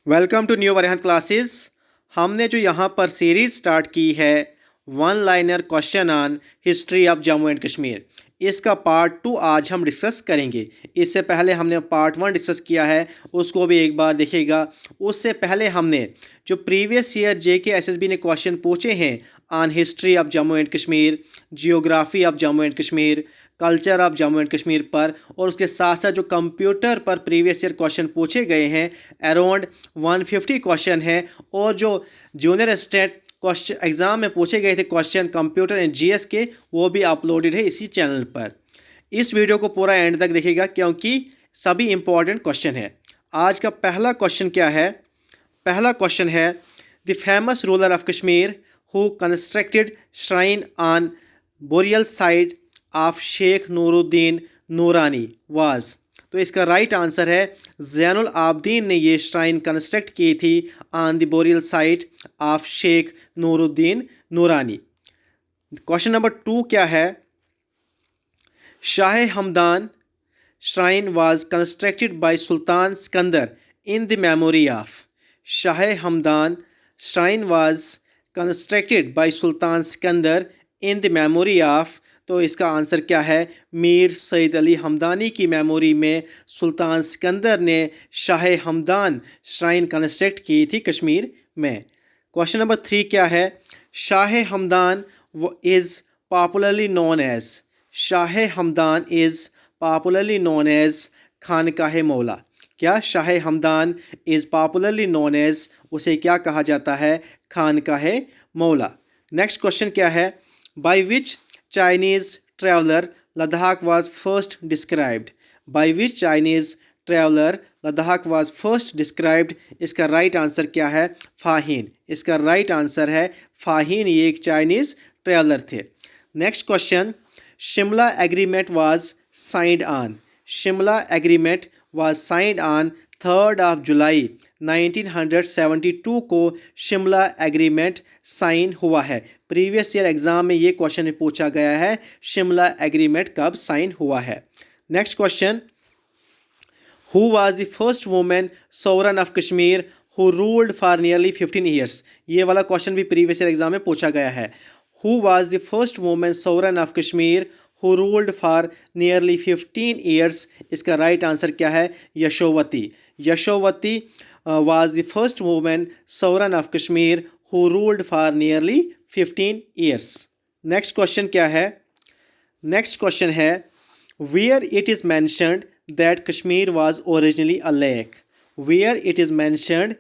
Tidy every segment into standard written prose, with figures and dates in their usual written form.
Welcome to new Varihant classes. हमने जो यहाँ पर सीरीज स्टार्ट की है one liner question on history of Jammu and Kashmir, इसका पार्ट 2 आज हम डिस्कस करेंगे। इससे पहले हमने पार्ट 1 डिस्कस किया है, उसको भी एक बार देखिएगा। उससे पहले हमने जो प्रीवियस ईयर जेके एसएसबी ने क्वेश्चन पूछे हैं on history of Jammu and Kashmir, geography of Jammu and Kashmir, culture of Jammu and Kashmir पर, और उसके साथ साथ जो कंप्यूटर पर प्रीवियस ईयर क्वेश्चन पूछे गए हैं अराउंड 150 क्वेश्चन हैं, और जो जूनियर स्टेट क्वेश्चन एग्ज़ाम में पूछे गए थे क्वेश्चन कंप्यूटर एंड जीएस के, वो भी अपलोडेड है इसी चैनल पर। इस वीडियो को पूरा एंड तक देखिएगा क्योंकि सभी इंपॉर्टेंट क्वेश्चन है। आज का पहला क्वेश्चन क्या है? पहला क्वेश्चन है the famous ruler of Kashmir who constructed shrine on burial site of Sheikh Nooruddin Noorani was. तो इसका राइट आंसर है ज़ैनुल आबदीन ने ये श्राइन कंस्ट्रक्ट की थी on the burial site of Sheikh Nooruddin Noorani. Question number 2 क्या है? Shah Hamdan shrine was constructed by Sultan Sikandar in the memory of. Shah Hamdan shrine was constructed by Sultan Sikandar in the memory of. तो इसका आंसर क्या है? मीर सईद अली हमदानी की मेमोरी में सुल्तान सिकंदर ने शाह हमदान श्राइन कंस्ट्रक्ट की थी कश्मीर में। क्वेश्चन नंबर 3 क्या है? Shah Hamdan is popularly known as. Shah Hamdan is popularly known as Khanqah Maula. क्या Shah Hamdan is popularly known as, उसे क्या कहा जाता है? खानकाह मौला। नेक्स्ट क्वेश्चन क्या है? By which Chinese traveler Ladakh was first described? By which Chinese traveler Ladakh was first described? इसका राइट आंसर क्या है? फाहीन। इसका राइट आंसर है फाहीन, ये एक चाइनीज ट्रेवलर थे। Next question, Shimla agreement was signed on. Shimla agreement was signed on 3rd of July 1972 को Shimla agreement sign हुआ है। प्रीवियस ईयर एग्जाम में ये क्वेश्चन पूछा गया है, शिमला एग्रीमेंट कब साइन हुआ है। Next question, who was the first women sovereign of Kashmir who ruled for nearly 15 years. ये वाला क्वेश्चन भी प्रीवियस ईयर एग्जाम में पूछा गया है। Who was the first women sovereign of Kashmir who ruled for nearly 15 years. इसका राइट आंसर क्या है? Yashovati. Yashovati was the first women sovereign of Kashmir who ruled for nearly 15 years. Next question क्या है? नेक्स्ट क्वेश्चन है where it is mentioned that Kashmir was originally a lake. Where it is mentioned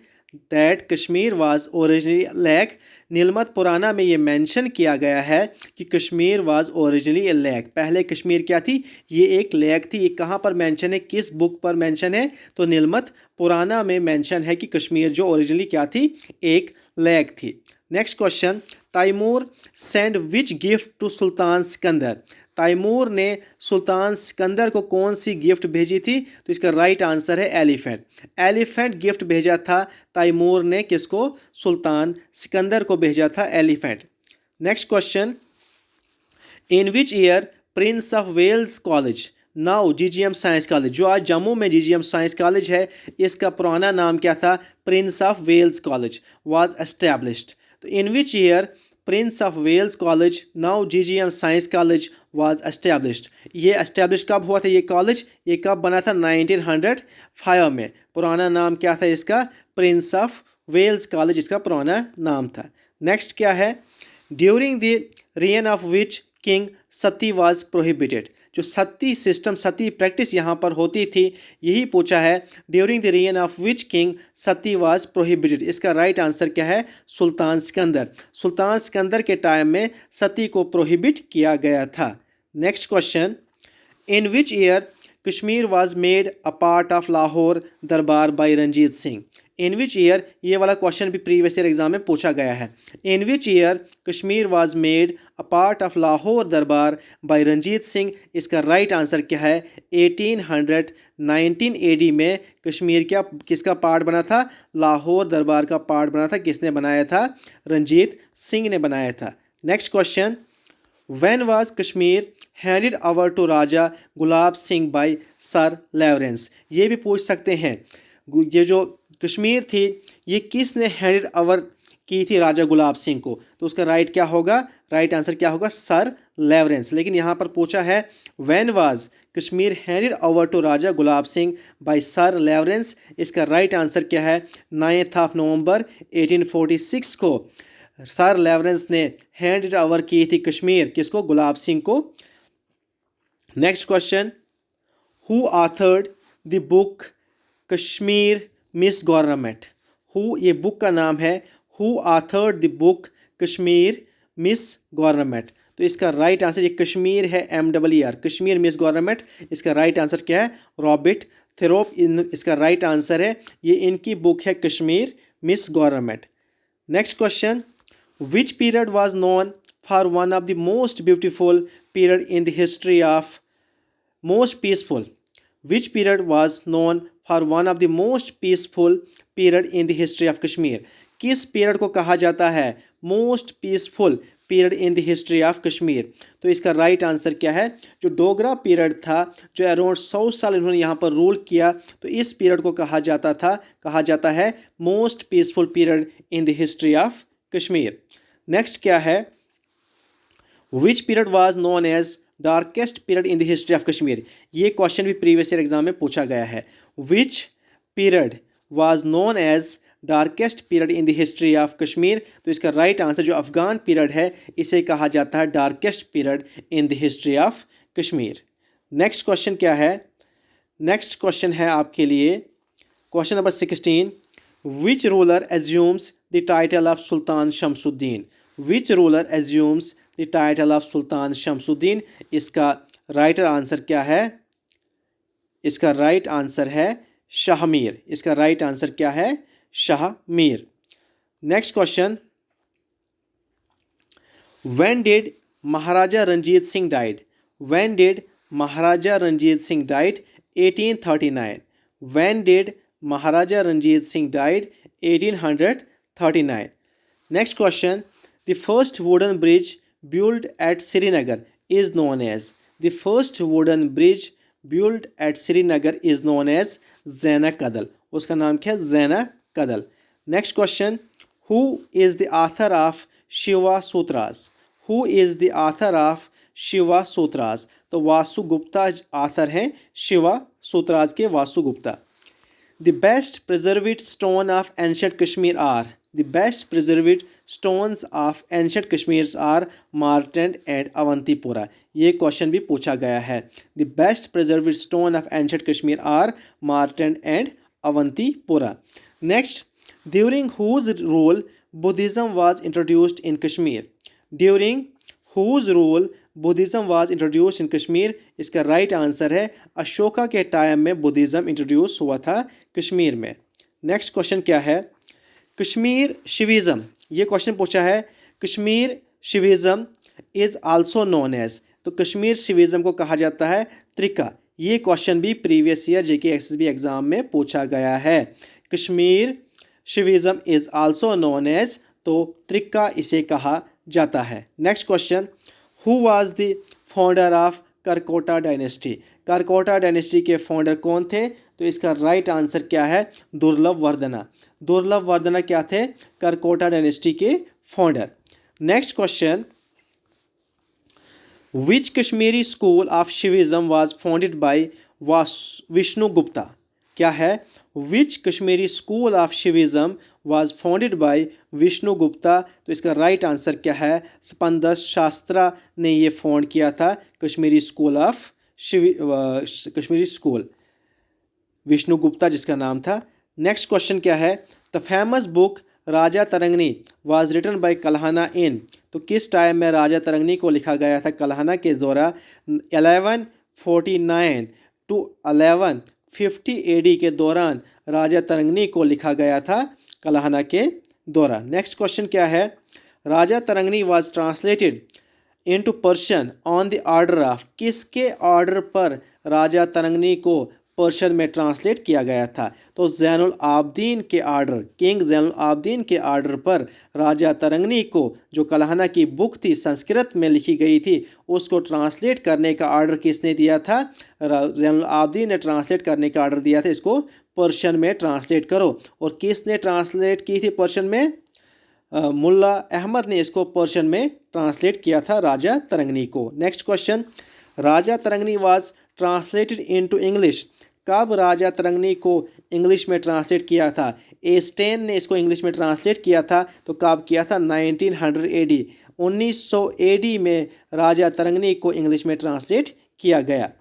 that Kashmir was originally a lake. Nilamata Purana में ये mention किया गया है कि Kashmir was originally A lake. पहले कश्मीर क्या थी? ये एक लेक थी। ये कहाँ पर मेंशन है, किस बुक पर मेंशन है? तो नीलमत पुराना में मेंशन है कि कश्मीर जो ओरिजिनली क्या थी? एक लेक थी। Next question, Taimur send which gift to Sultan Sikandar. Taimur ने सुल्तान सिकंदर को कौन सी गिफ्ट भेजी थी? तो इसका राइट आंसर है एलिफेंट। एलिफेंट गिफ्ट भेजा था तैमूर ने, किसको? सुल्तान सिकंदर को भेजा था elephant. Next question, in which year Prince of Wales college now GGM science college, जो आज जम्मू में जीजीएम साइंस कॉलेज है, इसका पुराना नाम क्या था? Prince of Wales College was established. तो in which year Prince of Wales college now GGM science College was established. ये एस्टैब्लिश कब हुआ था ये कॉलेज? ये कब बना था? 1905 में। पुराना नाम क्या था इसका? प्रिंस ऑफ वेल्स कॉलेज इसका पुराना नाम था। नेक्स्ट क्या है? During the rain of which king Sati was prohibited. जो सती सिस्टम, सती प्रैक्टिस यहाँ पर होती थी, यही पूछा है। During the rain of which king Sati was prohibited. इसका राइट आंसर क्या है? सुल्तान सिकंदर। सुल्तान सिकंदर के टाइम में सती को प्रोहिबिट किया गया था। Next question, in which year Kashmir was made a part of Lahore Darbar by Ranjit Singh. In which year, ये वाला क्वेश्चन भी प्रीवियस ईयर एग्जाम में पूछा गया है। In which year Kashmir was made a part of Lahore Darbar by Ranjit Singh. इसका राइट आंसर क्या है? 1819 AD में कश्मीर क्या किसका पार्ट बना था? लाहौर दरबार का पार्ट बना था। किसने बनाया था? रंजीत सिंह ने बनाया था। Next question, when was Kashmir handed over to Raja Gulab Singh by sir Lawrence. ये भी पूछ सकते हैं। ये जो कश्मीर थी, ये किसने हैंडेड ओवर की थी राजा गुलाब सिंह को? तो उसका राइट क्या होगा? राइट आंसर क्या होगा? Sir Lawrence. लेकिन यहाँ पर पूछा है when was Kashmir handed over to Raja Gulab Singh by sir Lawrence. इसका राइट आंसर क्या है? 9 नवंबर 1846 को सर लेवरेंस ने हैंडेड ओवर की थी कश्मीर, किसको? गुलाब सिंह को। Next question, who authored the book Kashmir miss government? Who, ये बुक का नाम है। Who authored the book Kashmir miss government? तो इसका राइट आंसर, ये कश्मीर है MWR, कश्मीर मिस गवर्नमेंट। इसका राइट आंसर क्या है? रॉबर्ट थेरोप इसका राइट आंसर है। ये इनकी बुक है Kashmir miss government. Next question, which period was known for one of the most beautiful period in the history of most peaceful? Which period was known for one of the most peaceful period in the history of Kashmir? किस period को कहा जाता है most peaceful period in the history of Kashmir? तो इसका right answer क्या है? जो डोगरा पीरियड था, जो अराउंड 100 साल इन्होंने यहाँ पर रूल किया, तो इस पीरियड को कहा जाता है most peaceful period in the history of Kashmir. Next क्या है? Which period was known as darkest period in the history of Kashmir? ये क्वेश्चन भी प्रीवियस ईयर एग्जाम में पूछा गया है। Which period was known as darkest period in the history of Kashmir? तो इसका राइट आंसर, जो अफगान पीरियड है, इसे कहा जाता है darkest period in the history of Kashmir. Next question क्या है? नेक्स्ट क्वेश्चन है आपके लिए question number 16, which ruler assumes the title of Sultan Shamsuddin? Which ruler assumes the title of Sultan Shamsuddin? इसका राइट आंसर क्या है? इसका राइट आंसर है शाहमीर। इसका राइट आंसर क्या है? Shahmir. Next question, when did Maharaja Ranjit Singh died? When did Maharaja Ranjit Singh died? 1839। When did Maharaja Ranjit Singh died? 1839। Next question, the first wooden bridge built at Srinagar is known as? The first wooden bridge built at Srinagar is known as Zaina Kadal. उसका नाम क्या है? Zaina Kadal. Next question, who is the author of Shiva Sutras? Who is the author of Shiva Sutras? तो Vasu Gupta author हैं शिवा सूत्रास के, Vasu Gupta. The best preserved stone of ancient Kashmir are? The best preserved stones of ancient Kashmir are Martand and Avantipura. ये question भी पूछा गया है। The best preserved stone of ancient Kashmir are Martand and Avantipura. Next, during whose rule Buddhism was introduced in Kashmir? During whose rule Buddhism was introduce इन कश्मीर? इसका right answer है अशोका के time में Buddhism introduce हुआ था कश्मीर में। Next question क्या है? कश्मीर शिविज़म, ये क्वेश्चन पूछा है। Kashmir Shaivism is also known as? तो कश्मीर शिविज़म को कहा जाता है त्रिका। ये क्वेश्चन भी प्रीवियस ईयर JK/SSB एग्ज़ाम में पूछा गया है। Kashmir Shaivism is also known as, तो त्रिका इसे कहा जाता है। Next question, who was the founder of Karkota dynasty? Karkota dynasty के फाउंडर कौन थे? तो इसका राइट आंसर क्या है? दुर्लभ वर्धना। दुर्लभ वर्धना क्या थे? करकोटा डायनेस्टी के founder. Next question, which Kashmiri school of Shaivism was founded by Vishnu Gupta? क्या है? Which Kashmiri school of Shaivism was founded by Vishnu Gupta? तो इसका राइट आंसर क्या है? स्पंदस शास्त्रा ने ये फाउंड किया था Kashmiri school of Kashmiri school, Vishnu Gupta जिसका नाम था। नेक्स्ट क्वेश्चन क्या है? The famous book Raja Tarangini was written by Kalhana in? तो किस टाइम में राजा तरंगनी को लिखा गया था? कल्हाना के दौरान 1149 टू 1150 AD के दौरान राजा तरंगनी को लिखा गया था कल्हाना के दौरान। नेक्स्ट क्वेश्चन क्या है? Raja Tarangini was translated into Persian on the order of? किसके ऑर्डर पर राजा तरंगनी को पर्शियन में ट्रांसलेट किया गया था? तो ज़ैनुल आबदीन के ऑर्डर, किंग ज़ैनुल आबदीन के ऑर्डर पर राजा तरंगनी को जो कल्हाना की बुक थी संस्कृत में लिखी गई थी, उसको ट्रांसलेट करने का ऑर्डर किसने दिया था? ज़ैनुल आबदीन ने ट्रांसलेट करने का ऑर्डर दिया था इसको पर्शियन में ट्रांसलेट करो। और किसने ट्रांसलेट की थी पर्शियन में? मुल्ला अहमद ने इसको पर्शियन में ट्रांसलेट किया था राजा तरंगनी को। Next question, Raja Tarangini was translated into English. कब राजा तरंगनी को इंग्लिश में ट्रांसलेट किया था? एस्टेन ने इसको इंग्लिश में ट्रांसलेट किया था। तो कब किया था? 1900 AD, 1900 AD में राजा तरंगनी को इंग्लिश में ट्रांसलेट किया गया।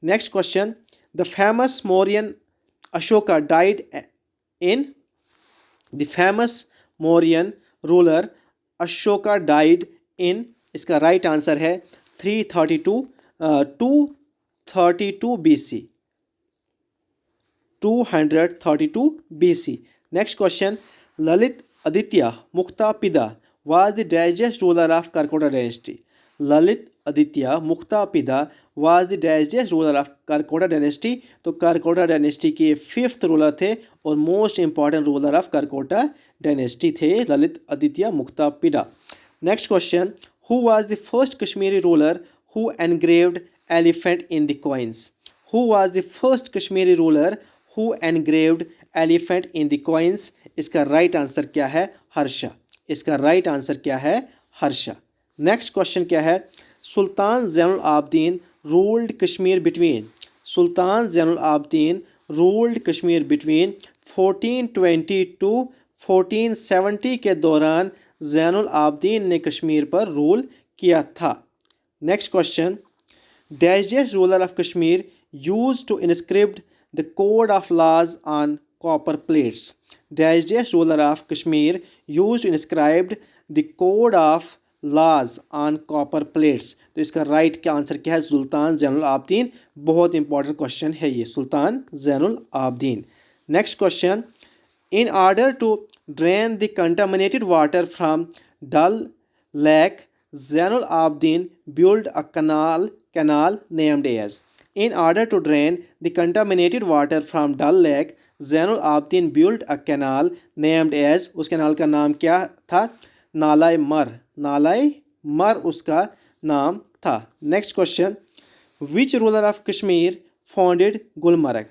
Next question, the famous Mauryan Ashoka died in the famous Mauryan ruler Ashoka died in, इसका राइट आंसर है 232 BC, 232 BC। Next question, Lalit Aditya Muktapida was the dashest ruler of Karkota dynasty. Lalit Aditya Muktapida was the dashest ruler of Karkota dynasty. तो Karkota dynasty के 5th ruler थे और most important ruler of Karkota dynasty थे Lalit Aditya Muktapida. Next question, who was the first Kashmiri ruler who engraved elephant in the coins. Who was the first Kashmiri ruler who engraved elephant in the coins. इसका right answer क्या है? हर्षा। इसका right answer क्या है? Harsha. Next question क्या है? Sultan Zainul Abidin ruled Kashmir between. Sultan Zainul Abidin ruled Kashmir between 1420 to 1470 के दौरान ज़ैनुल आबदीन ने कश्मीर पर रूल किया था। Next question, dashest ruler of Kashmir used to inscript the code of laws on copper plates. Dashest ruler of Kashmir used to inscribed the code of laws on copper plates. तो इसका right का answer क्या है? सुल्तान ज़ैनुल आबदीन। बहुत important question है ये, Sultan Zainul Abidin. Next question, in order to drain the contaminated water from Dal Lake, Zainul Abidin built a canal named as. In order to drain the contaminated water from Dal Lake, Zainul Abidin built a canal named as. उस canal का नाम क्या था? नालाय मर। नालाय मर उसका नाम था। Next question, which ruler of Kashmir founded Gulmarg,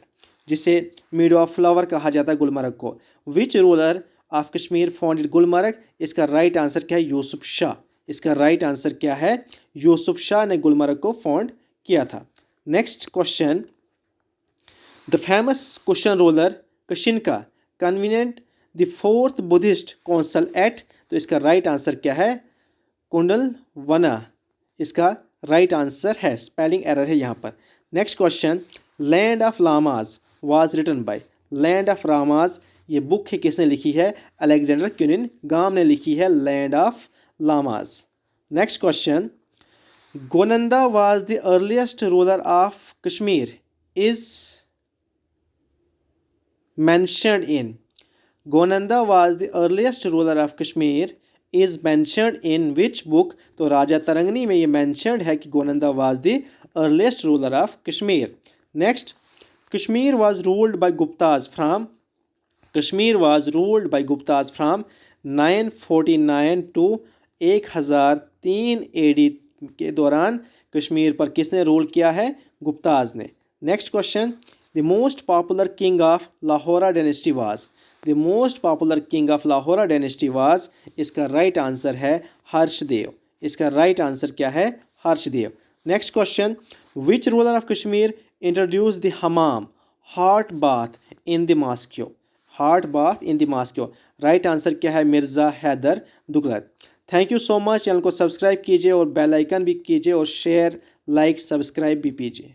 जिसे मीडो ऑफ फ्लावर कहा जाता है गुलमर्ग को। विच ruler of Kashmir founded Gulmarg. इसका राइट आंसर क्या है? यूसुफ शाह। इसका राइट आंसर क्या है? यूसुफ शाह ने गुलमर्ग को फाउंड किया था। Next question, the famous Kushan ruler Kanishka convened the 4th Buddhist council at. तो इसका राइट आंसर क्या है? कुंडलवना। इसका राइट आंसर है, स्पेलिंग एरर है यहाँ पर। Next question, Land of Lamas was written by. Land of Lamas ये बुक है, किसने लिखी है? अलेक्जेंडर क्यूनिंगाम ने लिखी है Land of Lamas. Next question, Gonanda was the earliest ruler of Kashmir is mentioned in. Gonanda was the earliest ruler of Kashmir is mentioned in which book. तो राजा तरंगनी में ये मैंशनड है कि Gonanda was the earliest ruler of Kashmir. Next, Kashmir was ruled by Guptas from. Kashmir was ruled by Guptas from 949 to 1003 AD के दौरान कश्मीर पर किसने rule किया है? गुप्ताज ने। Next question, the most popular king of Lohara dynasty was. The most popular king of Lohara dynasty was. इसका right answer है हर्षदेव। इसका राइट आंसर क्या है? Harshadev. Next question, which ruler of Kashmir introduce the hammam hot bath in the mosques. Hot bath in the mosques. Right answer क्या है? Mirza Haidar Dughlat. Thank you so much. Channel को subscribe कीजिए और bell icon भी कीजिए और share like subscribe भी कीजिए।